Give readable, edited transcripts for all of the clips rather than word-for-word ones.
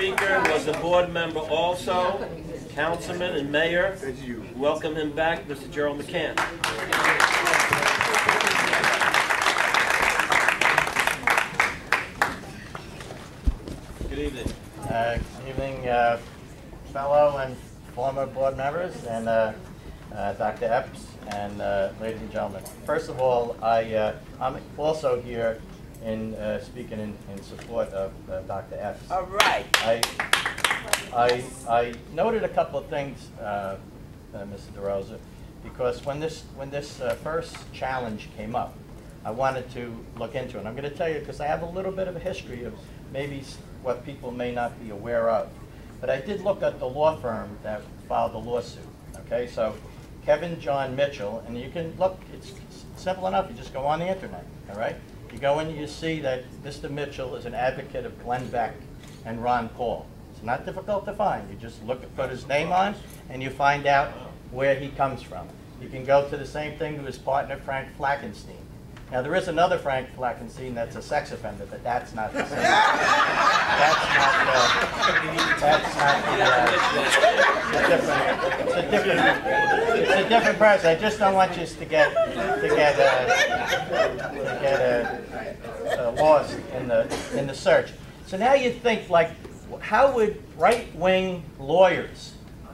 speaker was a board member also, councilman and mayor. Welcome him back, Mr. Gerald McCann. Good evening. Good evening, fellow and former board members, and Dr. Epps, and ladies and gentlemen. First of all, I'm also here in speaking in support of Dr. Epps. All right. I noted a couple of things, Mr. DeRosa, because when this first challenge came up, I wanted to look into it. I'm going to tell you because I have a little bit of a history of maybe what people may not be aware of. But I did look at the law firm that filed the lawsuit. Okay, so Kevin John Mitchell, and you can look, it's simple enough, you just go on the internet, all right? You go in and you see that Mr. Mitchell is an advocate of Glenn Beck and Ron Paul. It's not difficult to find. You just look at, put his name on, and you find out where he comes from. You can go to the same thing to his partner, Frank Flakenstein. Now, there is another Frank Flakenstein that's a sex offender, but that's not the same. It's a different person. I just don't want you to get lost in the search. So now you think, like, how would right-wing lawyers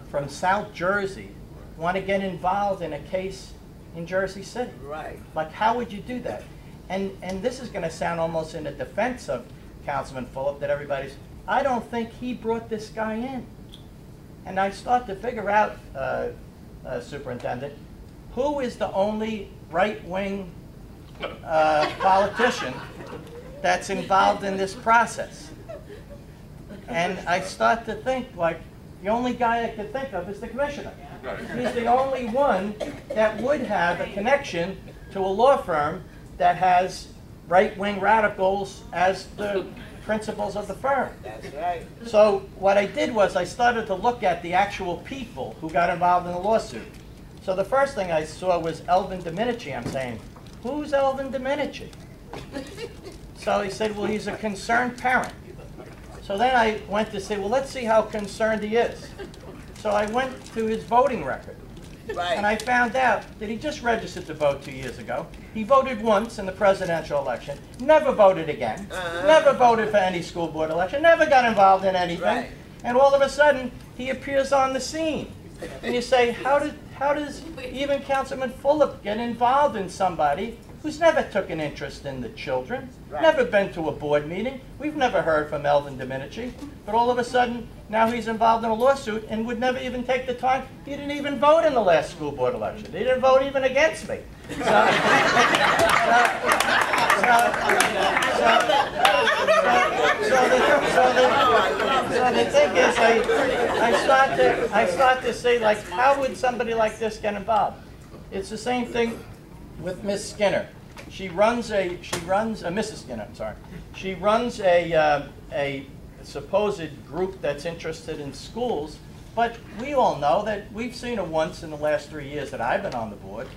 from South Jersey want to get involved in a case in Jersey City? Right. Like, how would you do that? And this is going to sound almost in a defense of Councilman Fulop, that everybody's, I don't think he brought this guy in. And I start to figure out, Superintendent, who is the only right-wing politician that's involved in this process. And I start to think, like, the only guy I could think of is the commissioner. He's the only one that would have a connection to a law firm that has right-wing radicals as the principals of the firm. That's right. So what I did was I started to look at the actual people who got involved in the lawsuit. So the first thing I saw was Elvin Domenici. I'm saying, who's Elvin Domenici? So he said, well, he's a concerned parent. So then I went to say, well, let's see how concerned he is. So I went to his voting record. Right. And I found out that he just registered to vote 2 years ago. He voted once in the presidential election, never voted again, never voted for any school board election, never got involved in anything. Right. And all of a sudden, he appears on the scene. And you say, how does even Councilman Fulop get involved in somebody who's never took an interest in the children, never been to a board meeting? We've never heard from Elvin Domenici. But all of a sudden, now he's involved in a lawsuit and would never even take the time. He didn't even vote in the last school board election. He didn't vote even against me. So the thing is, I start to say, like, how would somebody like this get involved? It's the same thing with Miss Skinner. She runs Mrs. Skinner, I'm sorry. She runs a supposed group that's interested in schools, but we all know that we've seen her once in the last 3 years that I've been on the board.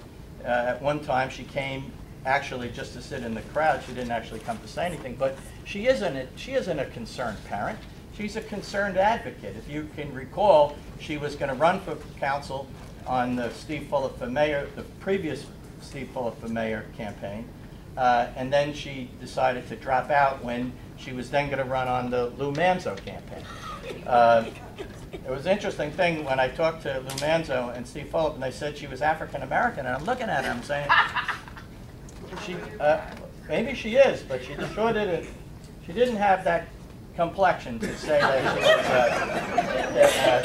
At one time she came actually just to sit in the crowd. She didn't actually come to say anything, but she isn't a concerned parent. She's a concerned advocate. If you can recall, she was going to run for council on the Steve Fulop for mayor, the previous Steve Fulop for mayor campaign, and then she decided to drop out when she was then going to run on the Lou Manzo campaign. It was an interesting thing when I talked to Lou Manzo and Steve Fulop, and they said she was African American, and I'm looking at her, I'm saying, maybe she is, but she sure didn't. She didn't have that complexion to say that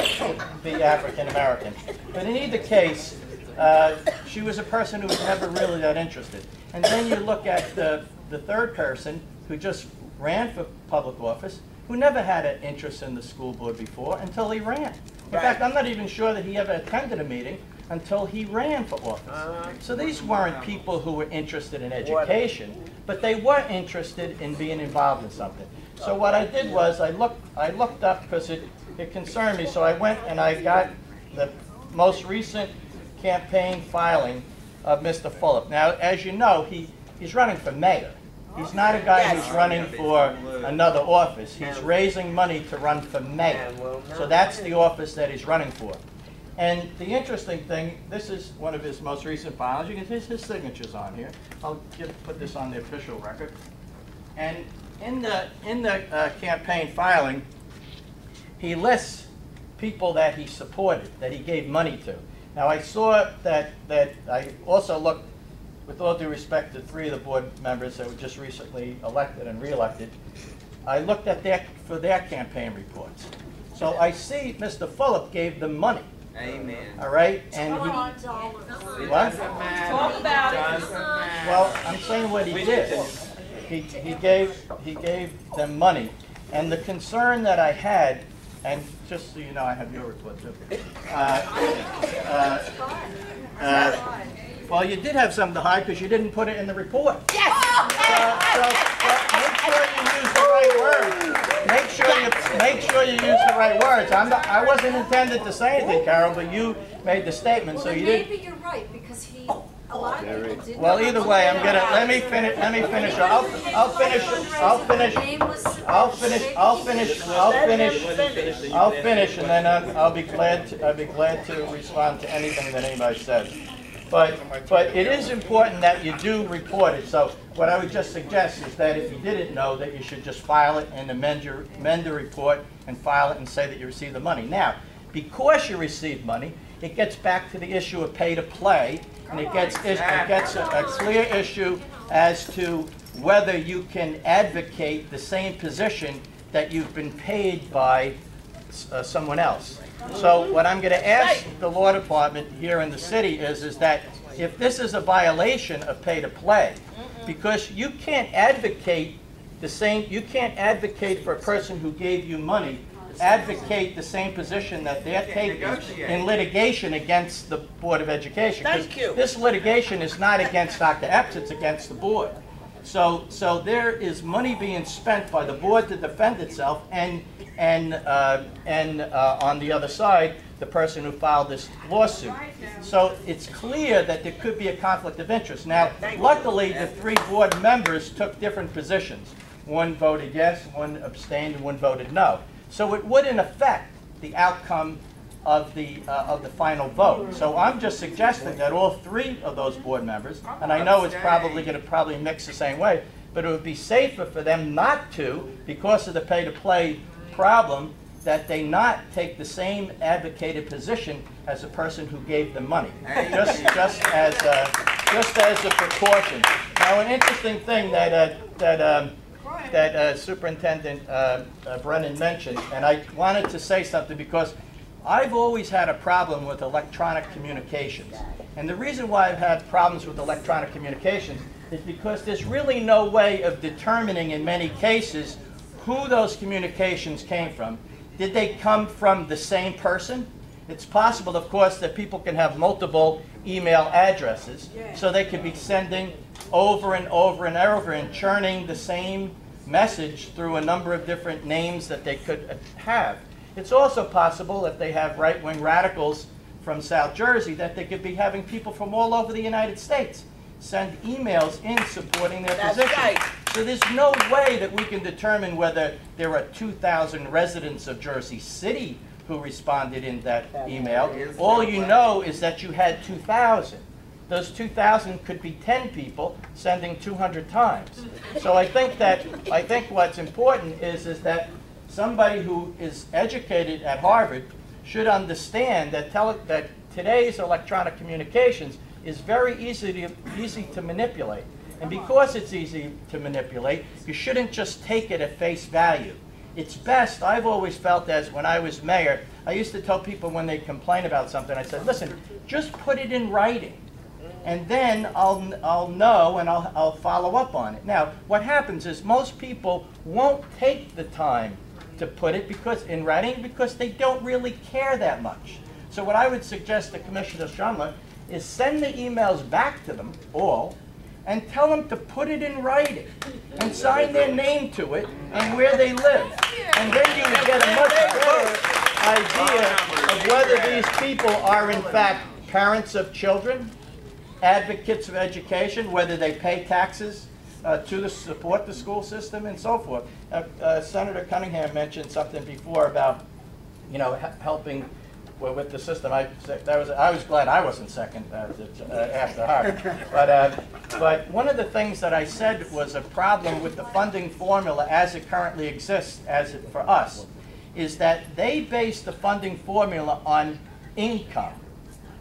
she was be African American. But in either case, she was a person who was never really that interested. And then you look at the third person who just ran for public office, who never had an interest in the school board before until he ran. In fact, I'm not even sure that he ever attended a meeting until he ran for office. So these weren't people who were interested in education, but they were interested in being involved in something. So what I did was I looked up because it concerned me. So I went and I got the most recent campaign filing of Mr. Fulop. Now, as you know, he's running for mayor. He's not a guy who's running for another office. He's raising money to run for mayor. So that's the office that he's running for. And the interesting thing, this is one of his most recent filings. You can see his signatures on here. I'll put this on the official record. And in the campaign filing, he lists people that he supported, that he gave money to. Now I saw that I also looked, with all due respect to 3 of the board members that were just recently elected and re-elected, I looked at for their campaign reports. So I see Mr. Fulop gave them money. Amen. All right, and he, what? Talk about it. Well, I'm saying what he did. He gave them money, and the concern that I had, and just so you know, I have your report too. Well, you did have something to hide because you didn't put it in the report. Yes. So make sure you use the right words. Make sure you use the right words. I wasn't intended to say anything, Carol, but you made the statement, Well, so you maybe did. you're right, because a lot of people didn't. Well, either way, I'm gonna let me finish. I'll finish, and then I'll be glad to respond to anything that anybody says. But it is important that you do report it. So what I would just suggest is that if you didn't know, that you should just file it and amend the report and file it and say that you received the money. Now, because you received money, it gets back to the issue of pay to play, and it gets a clear issue as to whether you can advocate the same position that you've been paid by someone else. So what I'm going to ask the law department here in the city is that if this is a violation of pay to play, because you can't advocate for a person who gave you money, advocate the same position that they're taking in litigation against the Board of Education. Thank you. This litigation is not against Dr. Epps, it's against the board. So there is money being spent by the board to defend itself, and on the other side, the person who filed this lawsuit. So it's clear that there could be a conflict of interest. Now, luckily, the 3 board members took different positions. One voted yes, one abstained, and one voted no. So it wouldn't affect the outcome of the final vote. So I'm just suggesting that all 3 of those board members, and I know it's probably going to mix the same way, but it would be safer for them not to, because of the pay-to-play problem, that they not take the same advocated position as the person who gave them money, just as a precaution. Now, an interesting thing that Superintendent Brennan mentioned, and I wanted to say something because I've always had a problem with electronic communications. And the reason why I've had problems with electronic communications is because there's really no way of determining in many cases who those communications came from. Did they come from the same person? It's possible, of course, that people can have multiple email addresses, so they could be sending over and over and over and churning the same message through a number of different names that they could have. It's also possible, if they have right-wing radicals from South Jersey, that they could be having people from all over the United States send emails in supporting their position. Right. So there's no way that we can determine whether there are 2,000 residents of Jersey City who responded in that email. All you know is that you had 2,000. Those 2,000 could be 10 people sending 200 times. So I think what's important is that somebody who is educated at Harvard should understand that today's electronic communications is very easy to manipulate. And because it's easy to manipulate, you shouldn't just take it at face value. It's best, I've always felt, as when I was mayor, I used to tell people when they complain about something, I said, listen, just put it in writing. And then I'll know and I'll follow up on it. Now, what happens is most people won't take the time to put it in writing because they don't really care that much. So what I would suggest to Commissioner Shumler is send the emails back to them all and tell them to put it in writing and sign their name to it and where they live. And then you would get a much better idea of whether these people are in fact parents of children, advocates of education, whether they pay taxes, to support the school system and so forth. Senator Cunningham mentioned something before about, helping with the system. I was glad I wasn't second after her. But one of the things that I said was a problem with the funding formula as it currently exists for us is that they base the funding formula on income.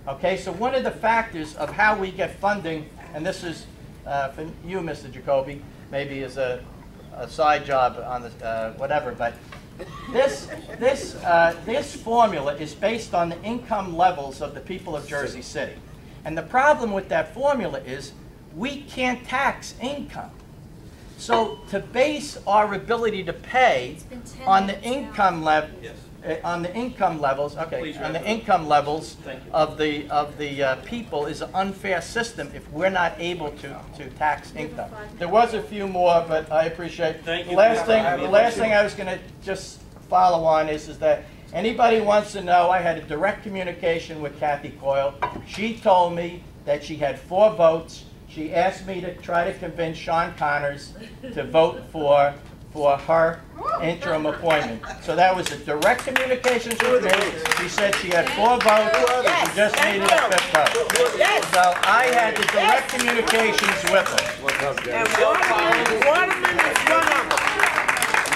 Okay, so one of the factors of how we get funding, and this is for you, Mr. Jacoby, maybe as a side job on the whatever, but this formula is based on the income levels of the people of Jersey City. And the problem with that formula is we can't tax income. So to base our ability to pay on the income level, on the income levels, of the people is an unfair system if we're not able to tax income. There was a few more, but I appreciate. The last thing I was going to just follow on is that anybody wants to know, I had a direct communication with Kathy Coyle. She told me that she had 4 votes. She asked me to try to convince Sean Connors to vote for her interim appointment. So that was a direct communication with me. She said she had 4 votes. She just needed a 5th vote. So I had the direct communications with her.